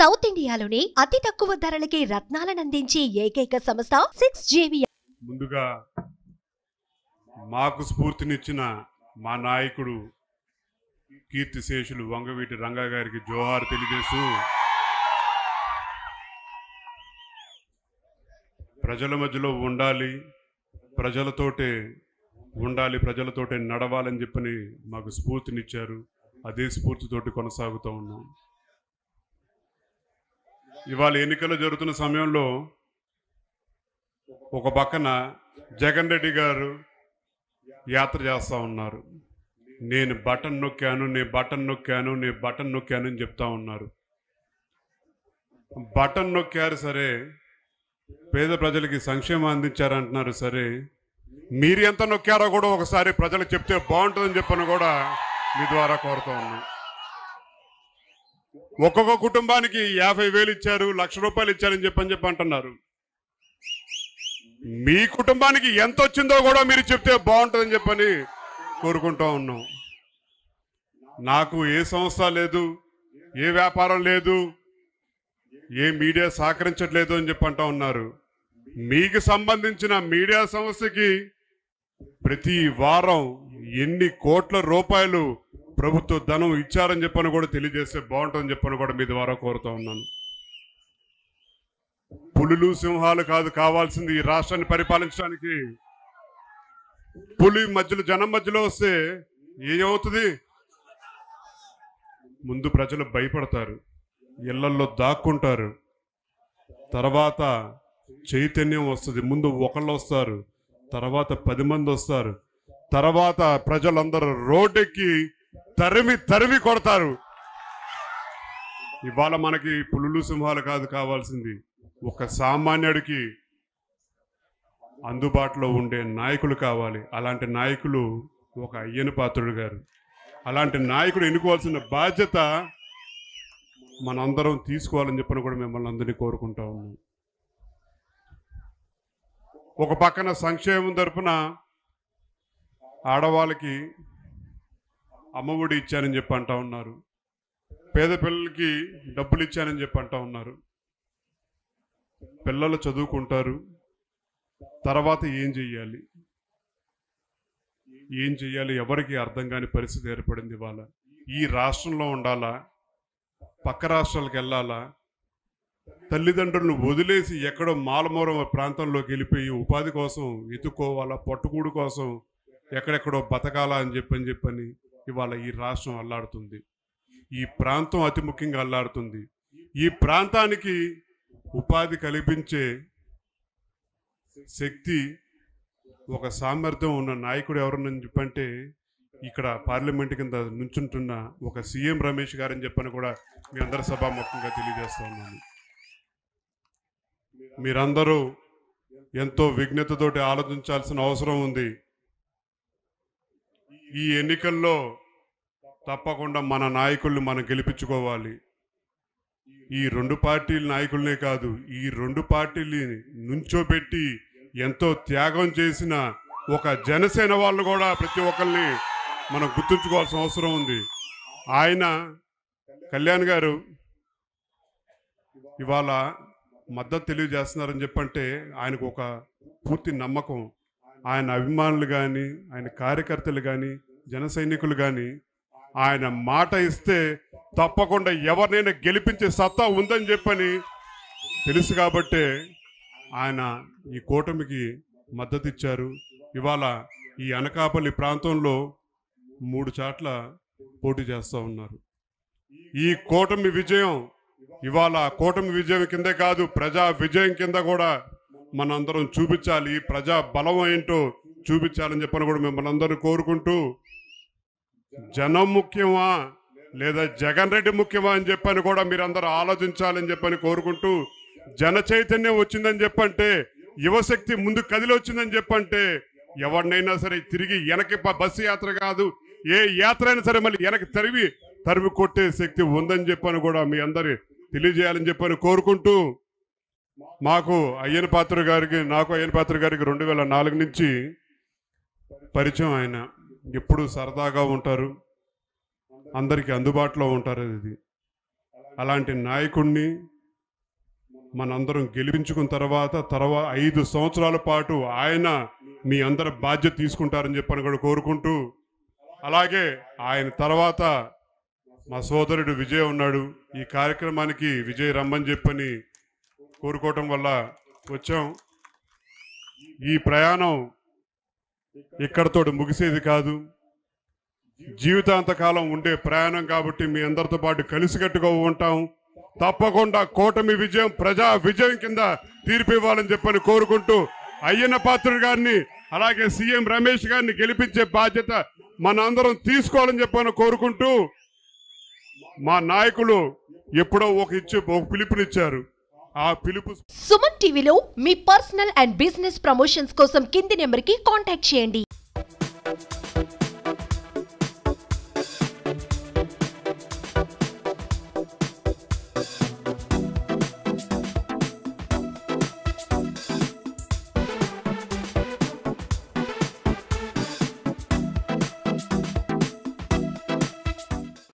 South ఇండియాలోనే అతి తక్కువ ధరలకి రత్నాలనందించే ఏకైక సంస్థ 6JV. ముందుగా మాకు స్ఫూర్తినిచ్చిన మా నాయకుడు కీర్తిశేషులు వంగవీటి రంగా గారికి జోహార్ తెలియజేస్తూ ప్రజల మధ్యలో ఉండాలి, ప్రజలతోటే నడవాలని చెప్పని మాకు స్ఫూర్తినిచ్చారు. అదే స్ఫూర్తితోటి కొనసాగుతూ ఉన్నాం. ఇవాళ ఎన్నికలు జరుగుతున్న సమయంలో ఒక పక్కన జగన్ రెడ్డి గారు యాత్ర చేస్తూ ఉన్నారు. నేను బటన్ నొక్కాను అని చెప్తా ఉన్నారు. బటన్ నొక్కారు సరే, పేద ప్రజలకి సంక్షేమం అందించారంటున్నారు సరే, మీరు ఎంత నొక్కారో కూడా ఒకసారి ప్రజలకు చెప్తే బాగుంటుందని చెప్పని కూడా మీ ద్వారా కోరుతూ ఉన్నాం. ఒక్కొక్క కుటుంబానికి 50,000 ఇచ్చారు, ₹1,00,000 ఇచ్చారని చెప్పి అంటున్నారు. మీ కుటుంబానికి ఎంత వచ్చిందో కూడా మీరు చెప్తే బాగుంటుందని చెప్పని కోరుకుంటూ ఉన్నాం. నాకు ఏ సంస్థ లేదు, ఏ వ్యాపారం లేదు, ఏ మీడియా సహకరించట్లేదు అని చెప్పి అంటూ ఉన్నారు. మీకు సంబంధించిన మీడియా సంస్థకి ప్రతి వారం ఎన్ని కోట్ల రూపాయలు ప్రభుత్వ ధనం ఇచ్చారని చెప్పని కూడా తెలియజేస్తే బాగుంటుందని చెప్పని కూడా మీ ద్వారా కోరుతూ ఉన్నాను. పులులు సింహాలు కాదు కావాల్సింది ఈ రాష్ట్రాన్ని పరిపాలించడానికి. పులి మధ్యలో, జనం మధ్యలో వస్తే ఏమవుతుంది? ముందు ప్రజలు భయపడతారు, ఇళ్లల్లో దాక్కుంటారు, తర్వాత చైతన్యం వస్తుంది. ముందు ఒకళ్ళు వస్తారు, తర్వాత 10 మంది వస్తారు, తర్వాత ప్రజలందరూ రోడ్డెక్కి తరిమి కొడతారు. ఇవాళ మనకి పులులు సింహాలు కాదు కావాల్సింది, ఒక సామాన్యుడికి అందుబాటులో ఉండే నాయకులు కావాలి. అలాంటి నాయకులు ఒక అయ్యన పాత్రుడు గారు. అలాంటి నాయకుడు ఎన్నుకోవాల్సిన బాధ్యత మనందరం తీసుకోవాలని చెప్పని కూడా మిమ్మల్ని అందరినీ కోరుకుంటా ఉన్నాం. ఒక పక్కన సంక్షేమం తరపున ఆడవాళ్ళకి అమ్మఒడి ఇచ్చానని చెప్పి అంటా ఉన్నారు, పేద పిల్లలకి డబ్బులు ఇచ్చానని చెప్పి అంటా ఉన్నారు. పిల్లలు చదువుకుంటారు, తర్వాత ఏం చెయ్యాలి ఎవరికి అర్థం కాని పరిస్థితి ఏర్పడింది. ఇవాళ ఈ రాష్ట్రంలో ఉండాలా, పక్క రాష్ట్రాలకు వెళ్ళాలా, తల్లిదండ్రులను వదిలేసి ఎక్కడో మాలమూల ప్రాంతంలోకి వెళ్ళిపోయి ఉపాధి కోసం ఎత్తుకోవాలా, పట్టుకూడు కోసం ఎక్కడెక్కడో బతకాలా అని చెప్పని ఇవాళ ఈ రాష్ట్రం అల్లాడుతుంది. ఈ ప్రాంతం అతి ముఖ్యంగా అల్లాడుతుంది. ఈ ప్రాంతానికి ఉపాధి కల్పించే శక్తి, ఒక సామర్థ్యం ఉన్న నాయకుడు ఎవరని చెప్పంటే ఇక్కడ పార్లమెంట్ కింద నుంచుంటున్న ఒక సీఎం రమేష్ గారని చెప్పని కూడా మీ అందరి సభాముఖంగా తెలియజేస్తా ఉన్నాను. మీరందరూ ఎంతో విజ్ఞతతోటి ఆలోచించాల్సిన అవసరం ఉంది. ఈ ఎన్నికల్లో తప్పకుండా మన నాయకుల్ని మనం గెలిపించుకోవాలి. ఈ 2 పార్టీల నాయకులనే కాదు, ఈ 2 పార్టీలని నుంచోబెట్టి ఎంతో త్యాగం చేసిన ఒక జనసేన వాళ్ళు కూడా ప్రతి ఒక్కరిని మనం గుర్తుంచుకోవాల్సిన అవసరం ఉంది. ఆయన కళ్యాణ్ గారు ఇవాళ మద్దతు తెలియజేస్తున్నారని చెప్పంటే ఆయనకు ఒక పూర్తి నమ్మకం. ఆయన అభిమానులు కానీ, ఆయన కార్యకర్తలు కానీ, జన సైనికులు కానీ ఆయన మాట ఇస్తే తప్పకుండా ఎవరినైనా గెలిపించే సత్తా ఉందని చెప్పని తెలుసు కాబట్టే ఆయన ఈ కూటమికి మద్దతు ఇచ్చారు. ఇవాళ ఈ అనకాపల్లి ప్రాంతంలో 3 చోట్ల పోటీ చేస్తూ ఉన్నారు. ఈ కూటమి విజయం ఇవాళ కూటమి విజయం కిందే కాదు, ప్రజా విజయం కింద కూడా మనందరం చూపించాలి. ఈ ప్రజా బలం ఏంటో చూపించాలని చెప్పని కూడా మిమ్మల్ని అందరూ కోరుకుంటూ, జనం ముఖ్యమా లేదా జగన్ రెడ్డి ముఖ్యమా అని చెప్పని కూడా మీరందరూ ఆలోచించాలని చెప్పని కోరుకుంటూ, జన చైతన్యం వచ్చిందని చెప్పంటే, యువశక్తి ముందు కదిలి వచ్చిందని చెప్పంటే ఎవరినైనా సరే తిరిగి వెనక్కి బస్సు యాత్ర కాదు, ఏ యాత్ర అయినా సరే మళ్ళీ వెనక్కి తరిమి కొట్టే శక్తి ఉందని చెప్పని కూడా మీ అందరి తెలియజేయాలని చెప్పని కోరుకుంటూ, నాకు అయ్యన పాత్ర గారికి 2004 నుంచి పరిచయం. ఆయన ఎప్పుడు సరదాగా ఉంటారు, అందరికీ అందుబాటులో ఉంటారు. అలాంటి నాయకుడిని మనందరం గెలిపించుకున్న తర్వాత 5 సంవత్సరాల పాటు ఆయన మీ అందరి బాధ్యత తీసుకుంటారని చెప్పని కూడా కోరుకుంటూ, అలాగే ఆయన తర్వాత మా సోదరుడు విజయ్ ఉన్నాడు. ఈ కార్యక్రమానికి విజయ్ రమ్మని చెప్పని కోరుకోవటం వల్ల వచ్చాం. ఈ ప్రయాణం ఇక్కడతో ముగిసేది కాదు, జీవితాంతకాలం ఉండే ప్రయాణం కాబట్టి మీ అందరితో పాటు కలిసికట్టుగా ఉంటాం. తప్పకుండా కూటమి విజయం ప్రజా విజయం కింద తీర్పు ఇవ్వాలని చెప్పని కోరుకుంటూ, అయ్యన్న పాత్రుడు గారిని అలాగే సీఎం రమేష్ గారిని గెలిపించే బాధ్యత మనందరం తీసుకోవాలని చెప్పని కోరుకుంటూ, మా నాయకులు ఎప్పుడో ఒక పిలుపునిచ్చారు. ఆ పిలుపు సుమన్ టీవీలో మీ పర్సనల్ అండ్ బిజినెస్ ప్రమోషన్స్ కోసం కింది నెంబర్కి కాంటాక్ట్ చేయండి.